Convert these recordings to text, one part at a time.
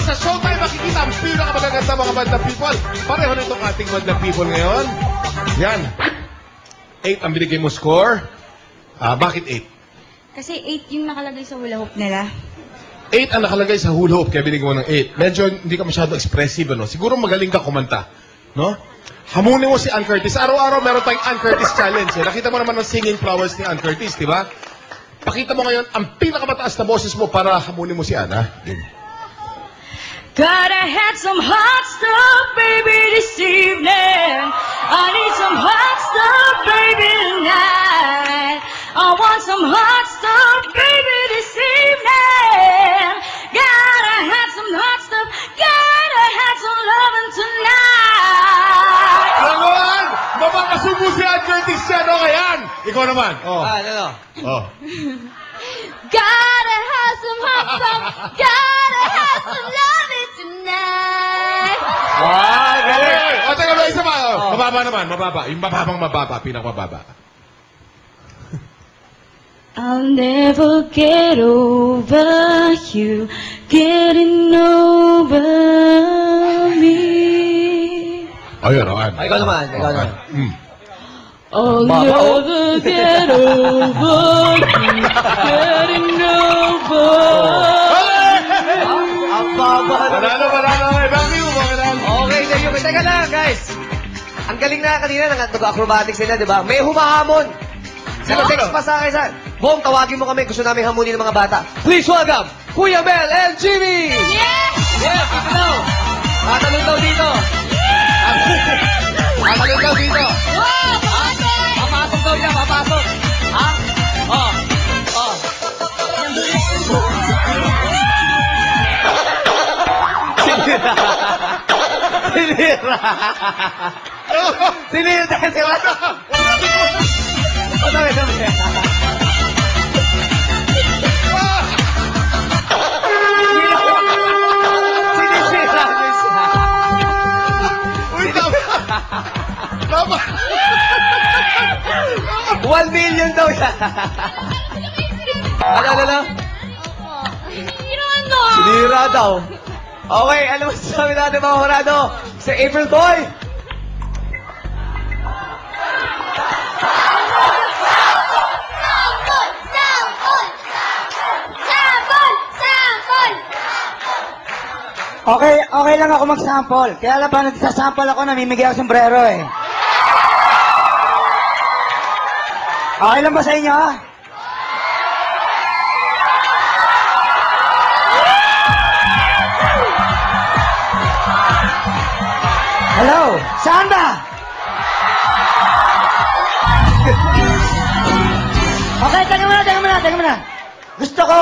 sa Showtime makikita ang pinakamagaganda mga bandang people. Pareho na itong ating bandang people ngayon. Yan. 8 ang binigay mo score. Bakit 8? Kasi 8 yung nakalagay sa hula hoop nila. 8 ang nakalagay sa hula hoop, kaya binigay mo ng 8. Medyo hindi ka masyado expressive, ano? Siguro magaling ka kumanta, no? Hamunin mo si Ann Curtis. Araw-araw meron tayong Ann Curtis Challenge. Eh. Nakita mo naman ng singing flowers ni Ann Curtis, di ba? Pakita mo ngayon ang pinakamataas na boses mo para hamunin mo si Ann, ha? Gotta have some hot stuff, baby, this evening. I need some hot stuff, baby, tonight. I want some hot stuff, baby, this evening. Gotta have some hot stuff, gotta have some loving tonight. Naman! Mapapasubo si Ann Curtis yan, okay, Ann? Ikaw naman. Oh. Oh. Gotta have some hot stuff, gotta have some loving tonight. Galing! O, teka ba, isa pa. Oh. Mababa naman, mababa. Yung mababa, pinakamababa. I'll never get over you getting over me. Ayun, Ann. Ikaw naman. I'll never get over you getting over me. Ang baba. Panalo. Dami mo ba, panalo? Okay, thank you. Teka lang, guys. Ang galing na kanina, nag-acrobatics sila, di ba? May humahamon. Nag-text pa sa akin, Bong, tawagin mo kami. Gusto namin hamunin ng mga bata. Please welcome, Kuya Mel and Jimmy! Yes! Yes, ito daw. Tatalon daw dito. Tatalon daw dito. Wow! Papasok daw niya, papasok. Ha? Oh. Sinira. Tama. 1 million daw siya. Ano? Sinira daw. Okay, ano mo sabi natin mga Horado? Si April Boy. Okay lang ako mag-sample. Kaya lang pa nagsasample ako, namimigay ako sombrero eh. Okay lang ba sa inyo, ha? Hello? Saan ba? Okay, teka muna. Gusto ko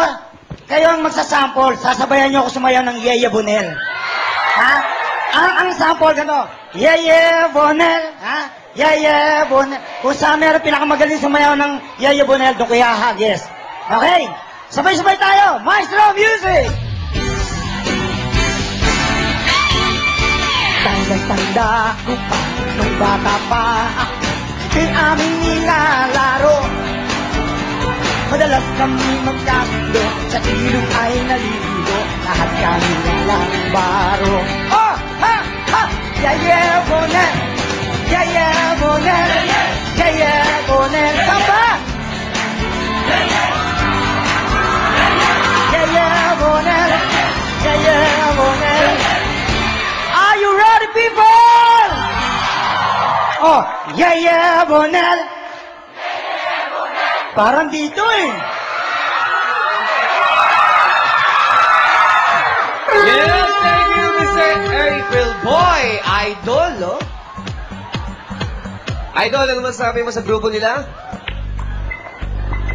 kayo ang magsasample. Sasabayan niyo ako sumayaw ng Yeye Bonel. Ha? Ang sample gano. Yeye Bonel. Ha? Yeye Bonel. Kung saan meron pinakamagaling sumayaw ng Yeye Bonel, doon kuya ha. Yes. Okay. Sabay-sabay tayo. Maestro Music! Tanda ko pa, nung bata pa ako, di aming nilalaro. Madalas kami magkasundo, sa ilog ay naliligo, lahat kami ng baro. Oh! Ha! Ha! Yeye Bonel! Yeye Bonel! Yeye Bonel! Samba! Yeye Bonel! Yeye Bonel! Are you ready, people? Oh, Yeye Bonel! Parang dito eh. Yes, thank you, Mr. April Boy. Idol, no? Idol, ano masasabi mo sa grupo nila?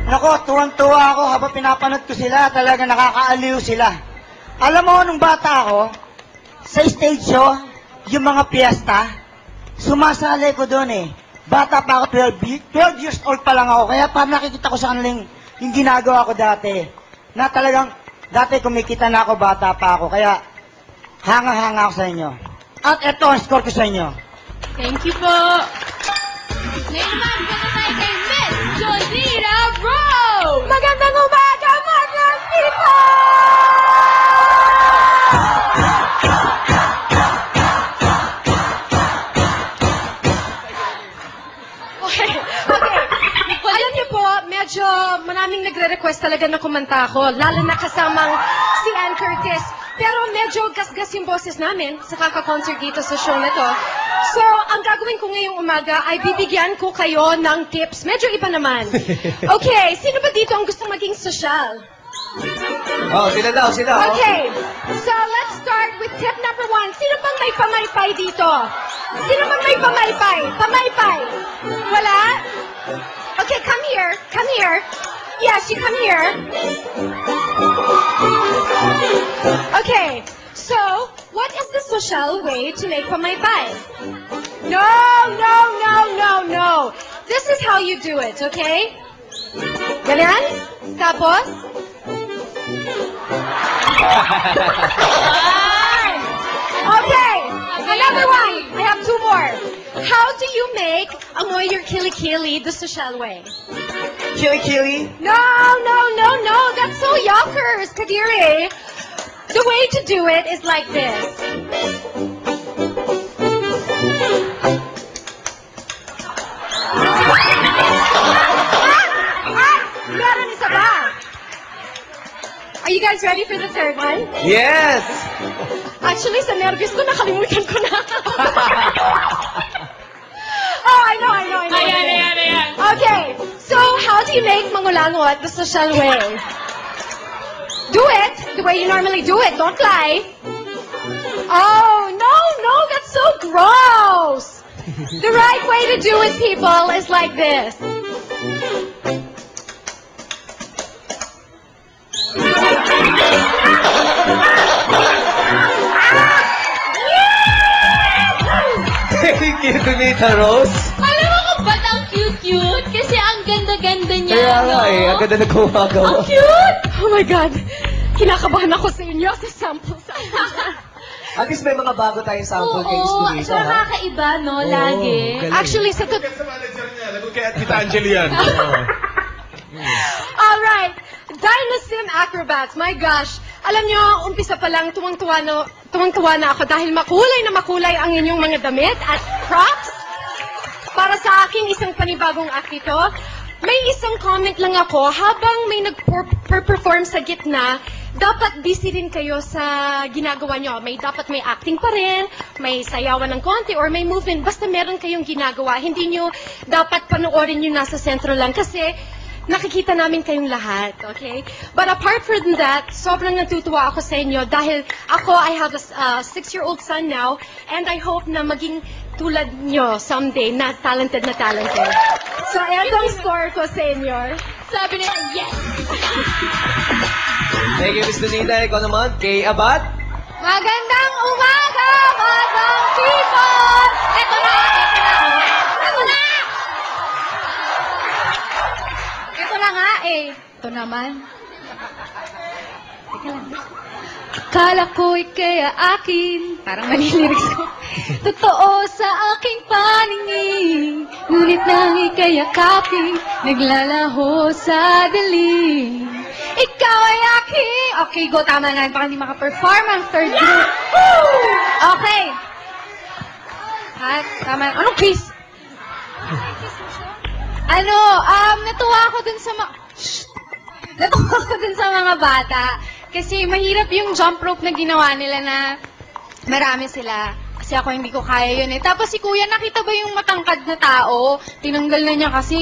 Nako, tuwang-tuwa ako habang pinapanood ko sila. Talaga nakakaaliw sila. Alam mo, nung bata ako, sa stage show, yung mga piyesta, sumasali ko doon eh. Bata pa ako, 12 years old pa lang ako. Kaya parang nakikita ko sa kanilang yung ginagawa ko dati. Na talagang, dati kumikita na ako, bata pa ako. Kaya, hanga-hanga ako sa inyo. At eto ang score ko sa inyo. Thank you po. Ngayon naman, ganda tayo kay Miss Josina Rose! Magandang umaga, mga people! na-impress talaga na kumanta ako, lalo na kasamang si Ann Curtis. Pero medyo gas-gas yung boses namin sa kaka-concert dito sa show na to. So, ang gagawin ko ngayong umaga ay bibigyan ko kayo ng tips. Medyo iba naman. Okay, sino ba dito ang gustong maging sosyal? Oh, sila daw, sila. Oh. Okay, so let's start with tip number 1. Sino bang may pamaypay dito? Sino bang may pamaypay? Pamaypay? Wala? Okay, come here. Come here. Yes, you come here. Okay, so what is the social way to make pamaypay? No, no, no, no, no. This is how you do it, okay? Ganyan? Tapos? Okay, another one. I have 2 more. How do you make amoy your kilikili the social way? Kili-kili. No, no, no, no. That's so yuckers, Kadiri. The way to do it is like this. Meron isa ba? Are you guys ready for the third one? Yes! Actually, sa nervous ko, nakalimutan ko na. Oh, I know. Ayan. Okay, so how do you make mangulangot the social way? Do it the way you normally do it. Don't lie. Oh, no, that's so gross. The right way to do it, people, is like this. Thank you, Tumita Rose. Alam mo kung ba't ang cute-cute? Kasi ang ganda-ganda niya, Kaya no? nga ang ganda na gumagawa. Ang cute! Oh my God. Kinakabahan ako sa inyo sa samples. At least may mga bago tayong sample kay Oo, Tumita, ha? nakakaiba, no? Lagi. galing. Actually, sa Lagot sa manager niya. Lagot kay Tita Angel yan. Alright, Dinosim Acrobats, my gosh. Alam nyo, umpisa pa lang, tuwang-tuwa na ako dahil makulay ang inyong mga damit at props. Para sa aking isang panibagong act ito, may isang comment lang ako, habang may nag-perform sa gitna, dapat busy rin kayo sa ginagawa nyo. Dapat may acting pa rin, may sayawan ng konti, or may movement. Basta meron kayong ginagawa. Hindi nyo dapat panoorin nyo nasa sentro lang kasi nakikita namin kayong lahat, okay? But apart from that, sobrang natutuwa ako sa inyo dahil ako, I have a 6-year-old son now, and I hope na maging tulad nyo someday na talented na talented. So, eto ang score ko sa inyo. Sabi niya, yes! Thank you, Miss Tumita. Ikaw naman, kay Abad. Magandang umaga, madam people! Eto na! Ito na nga eh. Ito naman. Teka lang. Akala ko'y kaya akin. Parang mali lyrics ko. Totoo sa aking paningin. Ngunit nang ikayakapin, naglalaho sa dilim. Ikaw ay aking. Okay, go. Tama na. Baka hindi makaperform ang third group. Okay. Tama. Anong kiss? Natuwa ako dun sa mga bata. Kasi mahirap yung jump rope na ginawa nila na marami sila. Kasi ako hindi ko kaya yun eh. Tapos si Kuya, nakita ba yung matangkad na tao? Tinanggal na niya kasi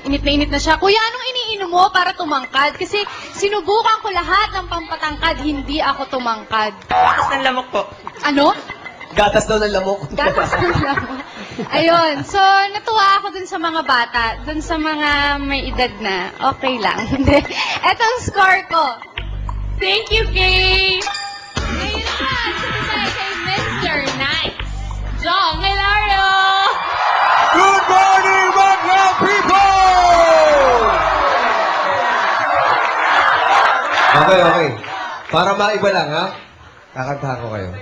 init na siya. Kuya, anong iniinom mo para tumangkad? Kasi sinubukan ko lahat ng pampatangkad, hindi ako tumangkad. Gatas ng lamok po. Ano? Gatas daw ng lamok. Gatas ng lamok. Ayun. So, natuwa ako dun sa mga bata. Dun sa mga may edad na. Okay lang. Etong score ko. Thank you, Kay! Ngayon naman, sabay kay Mr. Nice, Jong Hilario! Good morning, Magna people! Okay. Para maiba lang, ha? Kakantahan ko kayo.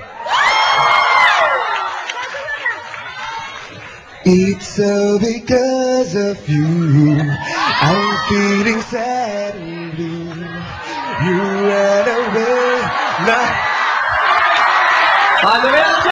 It's all because of you. I'm feeling sad and blue. You ran away. Paano yan?